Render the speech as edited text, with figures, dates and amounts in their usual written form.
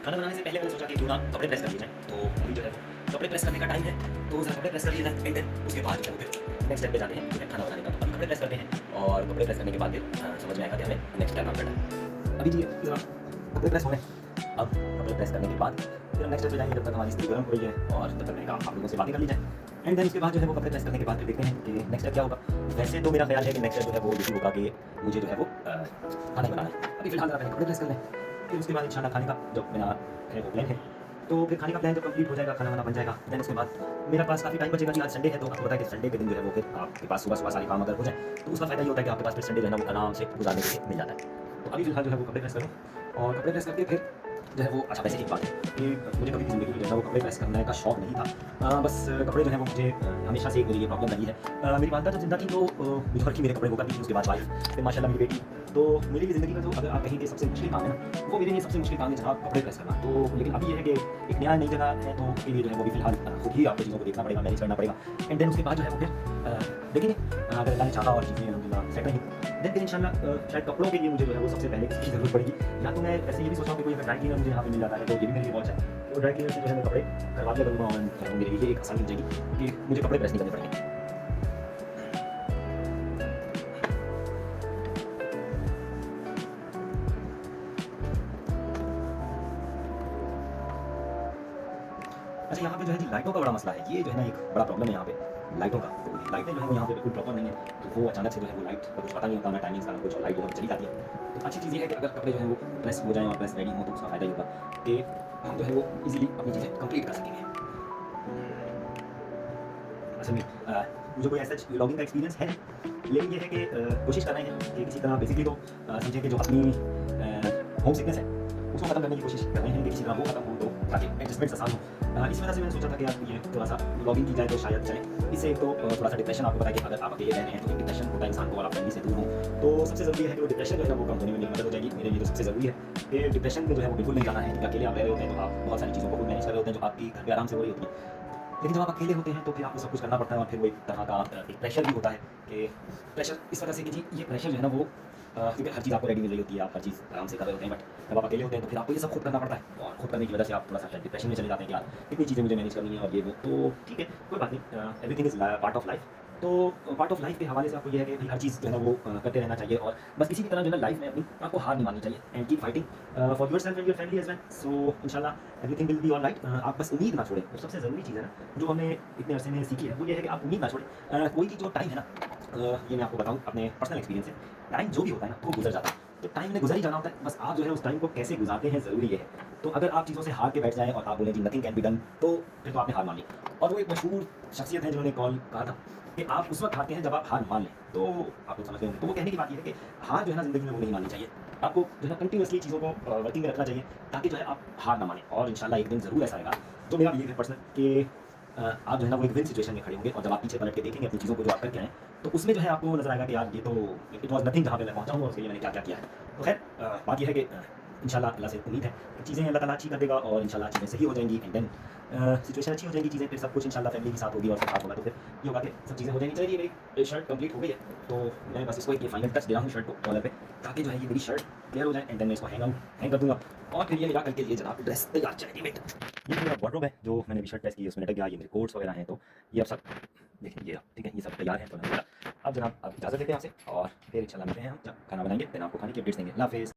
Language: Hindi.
खाना बनाने से पहले मैंने सोचा कि क्यों ना कपड़े प्रेस कर लिए जाएँ। तो अभी जो है कपड़े प्रेस करने का टाइम है, तो ज़रा कपड़े प्रेस कर लिए जाएँ एंड देन उसके बाद जो है फिर नेक्स्ट स्टेप पे जाते हैं जो है खाना बनाने का। तो अभी कपड़े प्रेस करते हैं और कपड़े प्रेस करने के बाद फिर समझ में आएगा कि हमें नेक्स्ट क्या काम करना है। अभी जी ज़रा कपड़े प्रेस हो रहे हैं। अब कपड़े प्रेस करने के बाद फिर हम नेक्स्ट स्टेप पे जाएँगे, जब तक हमारी इस्त्री गर्म हो रही है और तब तक मैंने कहा आप लोगों से बातें कर ली जाएँ। एंड देन उसके बाद जो है वो कपड़े प्रेस करने के बाद फिर देखते हैं कि नेक्स्ट स्टेप क्या होगा। वैसे तो मेरा ख्याल है कि नेक्स्ट स्टेप जो है वो यही होगा कि मुझे जो है वो खाना ही बनाना है। अभी फिलहाल ज़रा पहले कपड़े प्रेस कर लें, फिर उसके बाद इंशाल्लाह खाने का जो मेरा है वो प्लान है। तो फिर खाने का प्लान जब कंप्लीट हो जाएगा, खाना वाना बन जाएगा, देन उसके बाद मेरे पास काफ़ी टाइम बचेगा कि आज संडे है, तो आपको पता है कि संडे के दिन जो है वो फिर आपके पास सुबह-सुबह सारे काम अगर हो जाए, तो उसका फ़ायदा ये होता है कि आपके पास फिर संडे जो है ना वो आराम से गुज़ारने के लिए मिल जाता है। तो अभी फिलहाल जो है वो कपड़े प्रेस करूँ और कपड़े प्रेस करके फिर जो है वो अच्छा वैसे एक बात है कि मुझे कभी भी ज़िंदगी में जो है वो कपड़े प्रेस करने का शौक नहीं था। बस कपड़े जो है वो मुझे हमेशा से एक मेरी ये प्रॉब्लम रही है। मेरी वालदा जब ज़िंदा थी तो घर की मेरे कपड़े हुआ करती थी, उसके बाद वाइफ, फिर माशाल्लाह मेरी बेटी। तो मेरी भी ज़िंदगी का जो अगर आप कहेंगे सबसे मुश्किल काम है ना, वो मेरे लिए सबसे मुश्किल काम है जनाब कपड़े प्रेस करना। तो लेकिन अभी ये है कि एक नया नई जगह है, तो उसके लिए जो है वो भी फिलहाल खुद ही आपको चीज़ों को देखना पड़ेगा, मैनेज करना पड़ेगा। एंड देन उसके बाद जो है वो फिर देखेंगे अगर अल्लाह ने चाहा और चीज़ें अल्हम्दुलिल्लाह सेट रही, देन फिर इंशाल्लाह शायद कपड़ों के लिए मुझे जो है वो सबसे पहले किसी की ज़रूरत पड़ेगी। या तो मैं ऐसे ये भी सोच रहा हूँ कि कोई अगर ड्राई क्लीनर मुझे यहाँ पे मिल जाता है तो ये भी मेरे लिए बहुत अच्छा है। तो ड्राई क्लीनर से जो है मैं कपड़े करवा दिया करूँगा और मेरे लिए एक आसानी हो जाएगी कि मुझे कपड़े प्रेस नहीं करने पड़ेंगे। अच्छा, यहाँ पे जो है जी लाइटों का बड़ा मसला है। ये जो है ना एक बड़ा प्रॉब्लम है यहाँ पे, लाइटों का। तो लाइटें जो है वो यहाँ पे बिल्कुल प्रॉपर नहीं है, तो वो अचानक से जो है वो लाइट का कुछ पता नहीं होता, ना टाइमिंग्स का ना कुछ, और लाइट जो है चली जाती है। तो अच्छी चीज़ ये है कि अगर कपड़े जो है वो प्रेस हो जाएँ और प्रेस रेडी हो, तो उसका फ़ायदा ये होगा कि हम जो है वो ईज़िली अपनी चीज़ें कंप्लीट कर सकेंगे। असल में मुझे कोई ऐसा व्लॉगिंग का एक्सपीरियंस है नहीं, लेकिन ये है कि कोशिश कर रहे हैं कि किसी तरह बेसिकली तो समझें कि जो अपनी होम सिकनेस है उसको खत्म करने की कोशिश कर रहे हैं कि किसी तरह वो खत्म हो, तो ताकि एडजस्टमेंट्स आसान हो। इस वजह से मैंने सोचा था कि यार ये थोड़ा सा व्लॉगिंग की जाए तो शायद चले। इससे एक तो थोड़ा सा डिप्रेशन, आपको पता है कि अगर आप अकेले रह रहे हैं तो एक डिप्रेशन होता है इंसान को, और आप फैमिली से दूर हो, तो सबसे ज़रूरी है कि वो डिप्रेशन जो है वो कम होने में मेरी मदद हो जाएगी। मेरे लिए तो सबसे ज़रूरी है कि डिप्रेशन में जो है वो बिल्कुल नहीं जाना है, क्योंकि अकेले आप रह रहे होते हैं तो आप बहुत सारी चीज़ों को मैनेज कर रहे होते हैं जो आपकी घर पे आराम से हो रही होती है। लेकिन जब आप अकेले होते हैं तो फिर आपको सब कुछ करना पड़ता है, और फिर वो एक तरह का एक प्रेशर भी होता है कि प्रेशर इस वजह से कि जी ये प्रेशर जो है ना वो क्योंकि हर चीज़ आपको रेडी मिल रही होती है, आप हर चीज़ आराम से कर रहे होते हैं, बट जब आप अकेले होते हैं तो फिर आपको ये सब खुद करना पड़ता है, और खुद करने की वजह से आप थोड़ा सा शायद डिप्रेशन में चले जाते हैं कि यार इतनी चीज़ें मुझे मैनेज करनी है और ये वो। तो ठीक है, कोई बात नहीं, everything is part of life. तो पार्ट ऑफ लाइफ के हवाले से आपको ये है कि भाई हर चीज़ जो है ना वो करते रहना चाहिए, और बस किसी भी तरह जो है ना लाइफ में अपनी आपको हार नहीं माननी चाहिए, and keep fighting for yourself and your family as well. So इंशाल्लाह एवरीथिंग विल बी ऑलराइट। आप बस उम्मीद ना छोड़ें, और सबसे ज़रूरी चीज़ है ना जो हमने इतने अरसे में सीखी है वो ये है कि आप उम्मीद ना छोड़ें। कोई भी जो टाइम है ना, ये मैं आपको बताऊँ अपने पर्सनल एक्सपीरियंस से, टाइम जो भी होता है ना वो गुजर जाता है। तो टाइम ने गुजर ही जाना होता है, बस आप जो है उस टाइम को कैसे गुजारते हैं ज़रूरी ये है। तो अगर आप चीज़ों से हार के बैठ जाएँ और आप बोलें जी नथिंग कैन बी डन, तो फिर तो आपने हार मान ली। और वो एक मशहूर शख्सियत है जिन्होंने कहा था कि आप उस वक़्त हारते हैं जब आप हार मान लें। तो आप लोग समझते होंगे, तो वो कहने की बात ये है कि हार जो है ना ज़िंदगी में वो नहीं माननी चाहिए। आपको जो है ना कंटिन्यूअसली चीज़ों को वर्किंग में रखना चाहिए, ताकि जो है आप हार ना मानें, और इंशाल्लाह एक दिन ज़रूर ऐसा आएगा। तो मेरा बिलीव है पर्सनल कि आप जो है ना वो एक विन सिचुएशन में खड़े होंगे, और जब आप पीछे पलट के देखेंगे अपनी चीज़ों को जो आप करके आए, तो उसमें जो है आपको नज़र आएगा कि यार ये तो इट वाज़ नथिंग, जहाँ पे मैं पहुँचा हूँ और उसके लिए मैंने क्या-क्या किया है। तो ख़ैर बात ये है कि इंशाल्लाह अल्लाह से उम्मीद है कि चीज़ें अल्लाह ताला अच्छी कर देगा, और इंशाल्लाह चीज़ें सही हो जाएँगी, एंड देन सिचुएशन अच्छी हो जाएगी, चीज़ें फिर सब कुछ इंशाल्लाह फैमिली के साथ होगी और सब साथ होगा, तो फिर ये होगा कि सब चीज़ें हो जाएँगी। चलिए मेरी शर्ट कंप्लीट हो गई है, तो मैं बस इसको एक ये फाइनल टच दे रहा हूँ शर्ट को कॉलर पे, ताकि जो है ये मेरी शर्ट क्लियर हो जाए, एंड देन मैं इसको हैंग कर दूँगा, और फिर ये मेरा कल के लिए जनाब ड्रेस तैयार चलेगी। वेट, ये मेरा वार्डरोब है जो मैंने अभी शर्ट प्रेस की है, उसमें लटक गया, ये मेरे कोट्स वगैरह हैं, तो ये अब सब देखिए ये ठीक है, ये सब तैयार है। तो अब जनाब आप इजाज़त लेते हैं आपसे, और फिर इंशाल्लाह मिलते हैं हम जब खाना बनाएँगे, देन आपको खाने की अपडेट्स देंगे। अल्लाह हाफ़िज़।